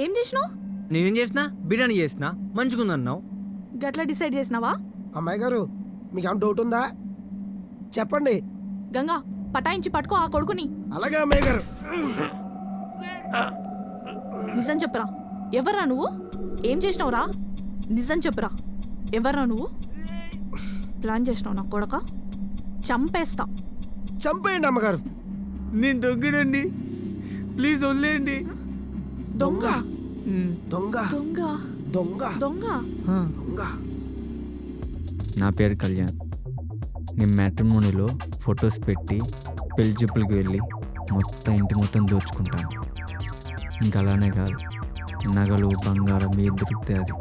ఏం చేసినావు? నేనేం చేసినా? బిర్యానీ చేసినా, మంచిగుందన్నావు. గట్లా డిసైడ్ చేసినావా? అమ్మాయి గారు మీకు ఏమైనా డౌట్ ఉందా? చెప్పండి. గంగా పటాయించి పట్టుకో ఆ కొడుకుని. అలాగే అమ్మాయి గారు. నిజం చెప్పురా, ఎవర్రా నువ్వు? ఏం చేసినావురా? నిజం చెప్పురా, ఎవర్రా నువ్వు? ప్లాన్ చేసినావు నా కొడక, చంపేస్తా. చంపేయండి అమ్మగారు. నేను దొంగనండి, ప్లీజ్ వదిలేయండి. దొంగ దొంగ దొంగ దొంగ దొంగ దొంగ. నా పేరు కళ్యాణ్. నేను మ్యాట్రిమోనీలో ఫొటోస్ పెట్టి పెళ్లి చూపులకు వెళ్ళి ఇంటి మొత్తం దోచుకుంటాను. ఇంకా అలానే కాదు, నగలు బంగారం ఏది దొరికితే అది.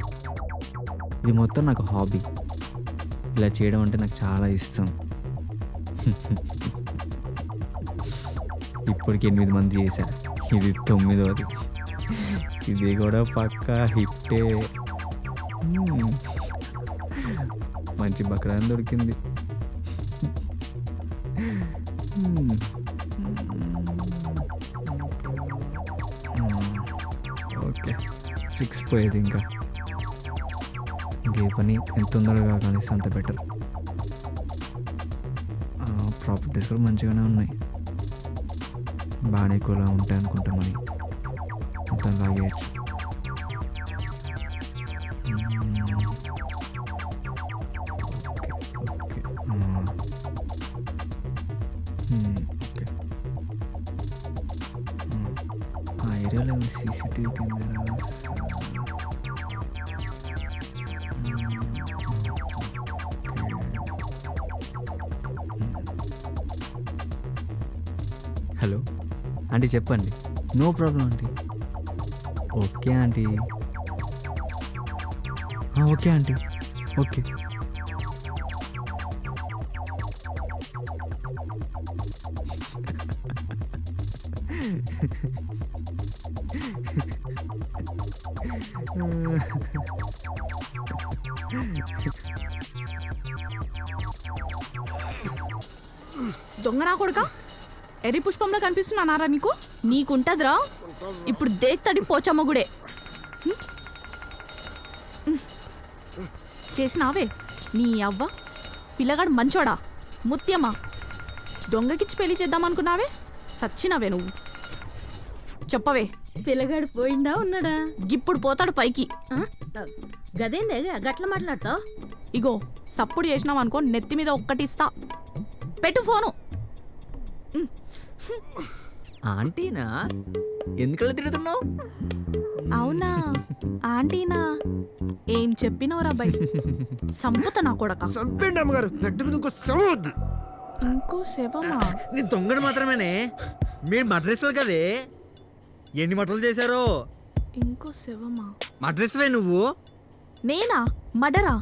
ఇది మొత్తం నాకు హాబీ. ఇలా చేయడం అంటే నాకు చాలా ఇష్టం. ఇప్పటికి 8 మంది చేశారు, ఇది 9వది. ఇది కూడా పక్కా హిట్టే. మంచి బక్రాన్ దొరికింది. ఓకే, ఫిక్స్ పోయేది. ఇంకా ఏ పని ఎంత తొందరగా కానిస్తే అంత బెటర్. ప్రాపర్టీస్ కూడా మంచిగానే ఉన్నాయి, బాగానే ఎక్కువలా ఉంటాయి అనుకుంటా. మరి మొత్తం లాగేయచ్చు. ఓకే ఆ ఏరియాలో సీసీటీవీ కెమెరాస్. హలో ఆంటీ, చెప్పండి. No problem aunty. Okay aunty. Okay aunty, okay. దొంగ నా కొడుక, ఎర్రి పుష్పంలో కనిపిస్తున్నానారా నీకు? నీకుంటదిరా ఇప్పుడు దేత్తడి పోచమ్మ గుడే. చేసినావే నీ అవ్వ. పిల్లగాడు మంచోడా ముత్యమా? దొంగకిచ్చి పెళ్లి చేద్దామనుకున్నావే, చచ్చినవే నువ్వు. చెప్పవే, పిల్లగాడు పోయిండా ఉన్నాడా? ఇప్పుడు పోతాడు పైకి. గదేందే గట్ల మాట్లాడతావు? ఇగో సప్పుడు చేసినావు అనుకో, నెత్తి మీద ఒక్కటిస్తా. పెట్టు ఫోను. ఆంటీనా? ఎందుకలా తిరుగుతున్నావు? అవునా ఆంటీనా? ఏం చెప్పినవరా బై? సంపుత నా కొడక. చంపేయండి అమ్మగారు. దగ్గర ఇంకో సమవద్దు. ఇంకో శవమా? నీ దొంగడు మాత్రమేనే, మీరు మడ్రెస్లు కదే. ఎన్ని మటలు చేశారో? ఇంకో శవమా? మడ్రెస్వే నువ్వు? నేనా మడరా?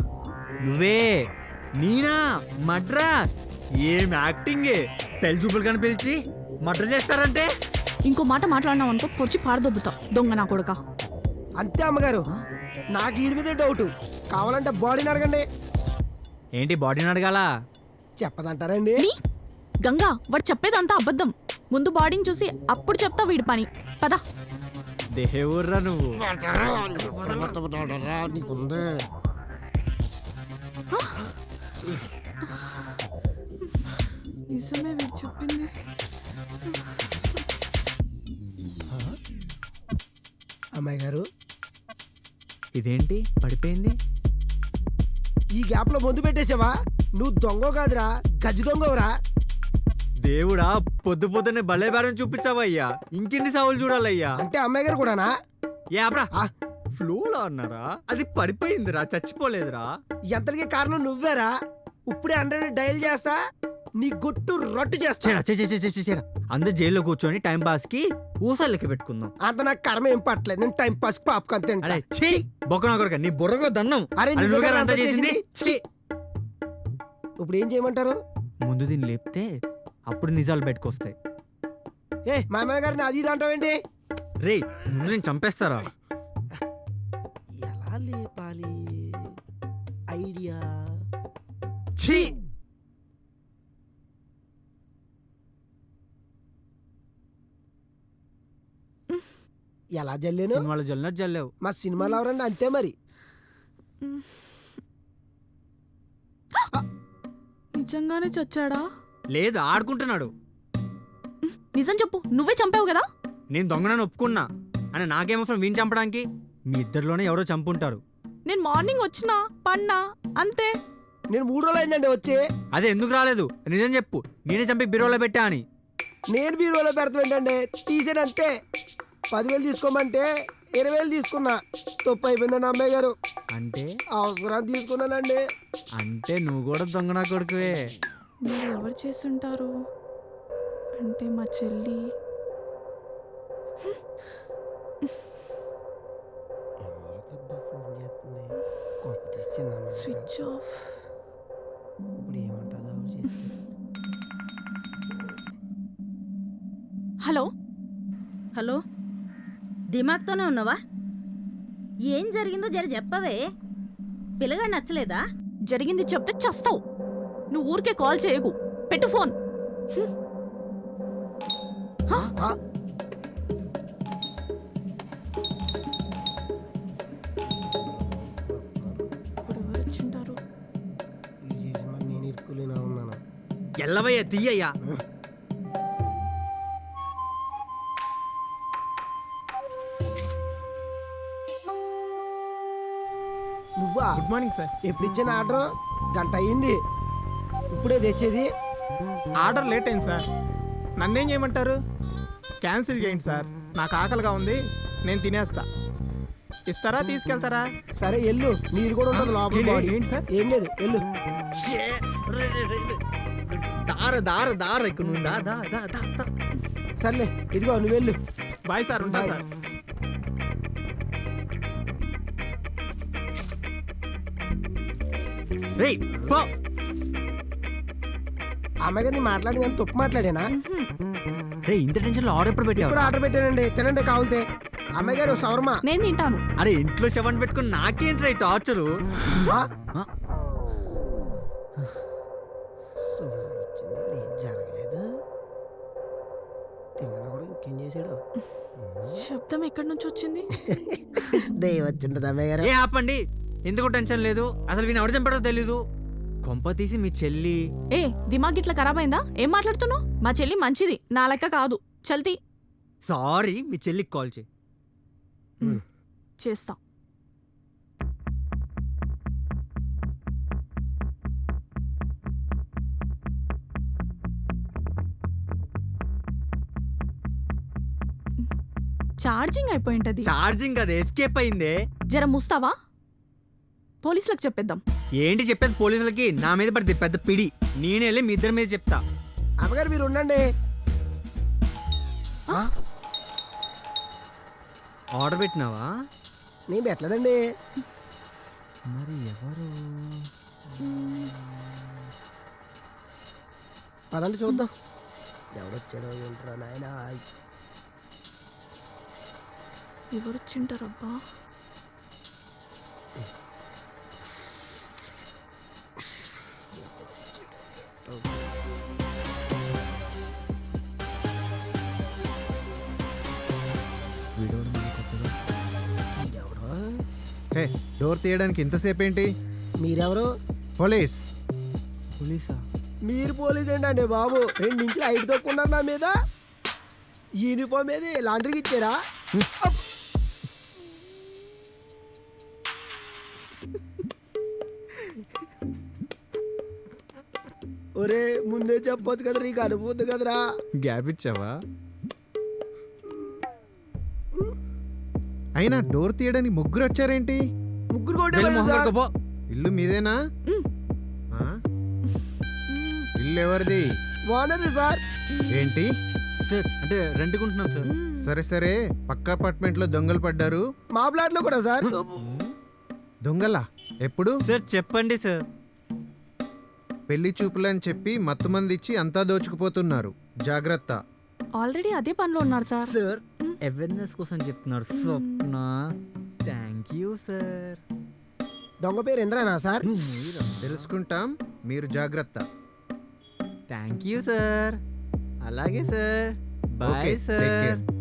నువ్వే. నీనా మడ్రా? ఏం యాక్టింగే. పెళ్లి చూపులు కానీ పిలిచి మడ్ర చేస్తారంటే. ఇంకో మాట మాట్లాడినావు అనుకో, పొచ్చి పారదొబ్బుతా దొంగ నా కొడుక. అంతే అమ్మగారు. నాకు వీడి మీదే డౌట్. కావాలంటే బాడీని అడగండి. ఏంటి బాడీని అడగాలా? చెప్పదంటారండి? నీ గంగా, వాడు చెప్పేదంతా అబద్ధం. ముందు బాడీని చూసి అప్పుడు చెప్తా వీడి పని. పద. దేవర్రా నువ్వు. నిజమే వీడు చెప్పింది. అమ్మాయి గారు, ఇదేంటి పడిపోయింది? ఈ గ్యాప్ లో ముందు పెట్టేసావా? నువ్వు దొంగ కాదురా, గజ్జి దొంగవరా. దేవుడా, పొద్దు పొద్దునే భలే బేరం చూపించావయ్యా. ఇంకెన్ని సావులు చూడాలయ్యా. అంటే అమ్మాయి గారు కూడానా? యాబ్రా, ఫ్లూలో అన్నారా? అది పడిపోయిందిరా, చచ్చిపోలేదురా. ఎంతటికి కారణం నువ్వేరా. ఇప్పుడే 100 డైల్ చేస్తా, నీ గుట్టు రొట్టు చేస్తా. అందరు జైల్లో కూర్చొని టైం పాస్ కి ఊసలు లెక్క పెట్టుకుందాం. అంత నాకు కర్మ ఏం పట్టలేదు. నేను టైం పాస్ పాప్కాన్ తింటా. అరే ఛీ, బొక్కనొకరుగా నీ బుర్రగా దన్నం. అరే నువ్వు నువ్వు కదా కదా అంతా చేసింది. ఛీ. ఇప్పుడు ఏం చేయమంటారు? ముందు దీన్ని లేపితే అప్పుడు నిజాలు బయటకొస్తాయి. ఏ మా అమ్మాయి గారిని అది ఇది అంటావేంటి? రే, ముందు నేను చంపేస్తారా? ఎలా లేపాలి? ఐడియా. ఛీ. ఎలా జల్లేను? సినిమాలో జల్లినట్టు జల్లావు. మా సినిమాలో ఎవరండి అంతే మరి. నిజంగానే చచ్చాడా? లేదు, ఆడుకుంటున్నాడు. నిజం చెప్పు, నువ్వే చంపావు కదా? నేను దొంగనని ఒప్పుకున్నా అని నాకేమవసరం వీణ్ చంపడానికి? మీ ఇద్దరిలోనే ఎవరో చంపుంటారు. నేను మార్నింగ్ వచ్చినా పన్నా అంతే. నేను 3 రోజులు అయిందండి వచ్చి. అదే ఎందుకు రాలేదు నిజం చెప్పు. నేనే చంపి బీరోలో పెట్టా అని. నేను బీరువాలో పెడతాం ఏంటండి, తీసాను అంతే. 10,000 తీసుకోమంటే 20,000 తీసుకున్నా. తప్పు అయిపోయిందండి అమ్మాయి గారు. అంటే అవసరాన్ని తీసుకున్నానండి. అంటే నువ్వు కూడా దొంగనా కొడుకువే. మీరు ఎవరు చేసుంటారు? అంటే మా చెల్లి. Switch off. ఇప్పుడు ఏమంటుందో హలో హలో, దిమాగ్తోనే ఉన్నావా? ఏం జరిగిందో జర చెప్పవే. పిల్లగాడు నచ్చలేదా? జరిగింది చెప్తే చస్తావు. నువ్వు ఊరికే కాల్ చేయకు, పెట్టు ఫోన్. ఇప్పుడు ఎవరు వచ్చింటారు? నేను ఇరుక్కులేనా ఉన్నాను. ఎల్లవయ్యా తీయ్యా. నువ్వా? Good morning sir. ఎప్పుడు ఇచ్చిన ఆర్డర్? గంట అయ్యింది, ఇప్పుడే తెచ్చేది. ఆర్డర్ లేట్ అయింది సార్. నన్నేం చేయమంటారు? క్యాన్సిల్ చేయండి సార్, నాకు ఆకలిగా ఉంది, నేను తినేస్తా. ఇస్తారా తీసుకెళ్తారా? సరే ఎల్లు, నీది కూడా ఉంటుంది లోపల. ఏంటి? బాడీ. ఏంటి సార్? ఏం లేదు, ఎల్లు. దార ఇక్కడ నువ్వు దా దా దా దా దా. సర్లే ఇదిగో నువ్వు వెళ్ళు. బాయ్ సార్, ఉంటా బాయ్. సార్. రేయ్ పో. అమ్మాయి గారు నేను మాట్లాడి నేను తప్పు మాట్లాడానా? రే ఇంత టెన్షన్ లో ఆర్డర్ ఎప్పుడు పెట్టావు? ఇక్కడ ఆర్డర్ పెట్టానండి, తినండి కావాలితే. అమ్మాయి గారు సవర్మ. నేను తింటాను. అరే ఇంట్లో శవన్ పెట్టుకుని నాకేంట్రా ఈ టార్చరు? వచ్చింది, ఏం జరగలేదు. తింగన కూడా ఇంకేం చేశాడు? శబ్దం ఎక్కడి నుంచి వచ్చింది? దయ్యం వచ్చిండదు అమ్మాయి గారు. ఏ ఆపండి, ఎందుకు టెన్షన్ లేదు. అసలు వీని ఎవరు చంపాడో తెలీదు. కొంప తీసి మీ చెల్లి. ఏ దిమాగ్ ఇట్లా ఖరాబ్ అయిందా? ఏం మాట్లాడుతున్నావు? మా చెల్లి మంచిది, నా లెక్క కాదు. చల్తీ. సారీ, మీ చెల్లికి కాల్ చేయి. చేస్తా. ఛార్జింగ్ అయిపోయింటది. ఛార్జింగ్ అది ఎస్కేప్ అయిందే. జర మూస్తావా? పోలీసులకు చెప్పేద్దాం. ఏంటి చెప్పేది పోలీసులకి? నా మీద పడితే పెద్ద పిడి. నేనే వెళ్ళి మీ ఇద్దరి మీద చెప్తా. అమ్మగారు మీరు ఉండండి. ఆర్డర్ పెట్టినావా? నేను పెట్టలేదండి. మరి ఎవరు? పదండి చూద్దాం. ఎవడొచ్చాడో ఏంట్రా నాయనా. ఎవరు వచ్చింటారబ్బా? హే, డోర్ తీయడానికి ఇంతసేపు ఏంటి? మీరెవరు? పోలీస్. పోలీసా? మీరు పోలీస్ ఏంటండి బాబు? 2 ఇంచులు హైట్ తక్కున్నారు నా మీద. యూనిఫామ్ ఏది లాండ్రీకి ఇచ్చారా? ఒరే ముందే చెప్పొచ్చు కదరా, నీకు అనుభూతి కదరా. గ్యాప్ ఇచ్చావా? అయినా డోర్ తీయడానికి ముగ్గురు వచ్చారేంటి? ముగ్గురు కోటే వెళ్ళి మొహం సార్. కడుక్కో పో. ఇల్లు మీదేనా? ఆ? ఇల్లు ఎవరిది? Owner sir. ఏంటి? సార్ అంటే రెంట్కుంటున్నాం సార్. సరే సరే, పక్క అపార్ట్మెంట్ లో దొంగలు పడ్డారు. మా ప్లాట్ లో కూడా సార్. దొంగలా? ఎప్పుడు? సార్ చెప్పండి సార్. పెళ్లి చూపులని చెప్పి మత్తు మంది ఇచ్చి అంతా దోచుకుపోతున్నారు, జాగ్రత్త. ఆల్రెడీ అదే పనిలో ఉన్నారు సార్. సార్ అవేర్నెస్ కోసం చెప్తున్నారు. Swapna thank you sir. దొంగ పేరు ఇంద్రనా సార్? తెలుసుకుంటాం, మీరు జాగ్రత్త. Thank you sir. అలాగే sir. Bye Okay, take sir. care.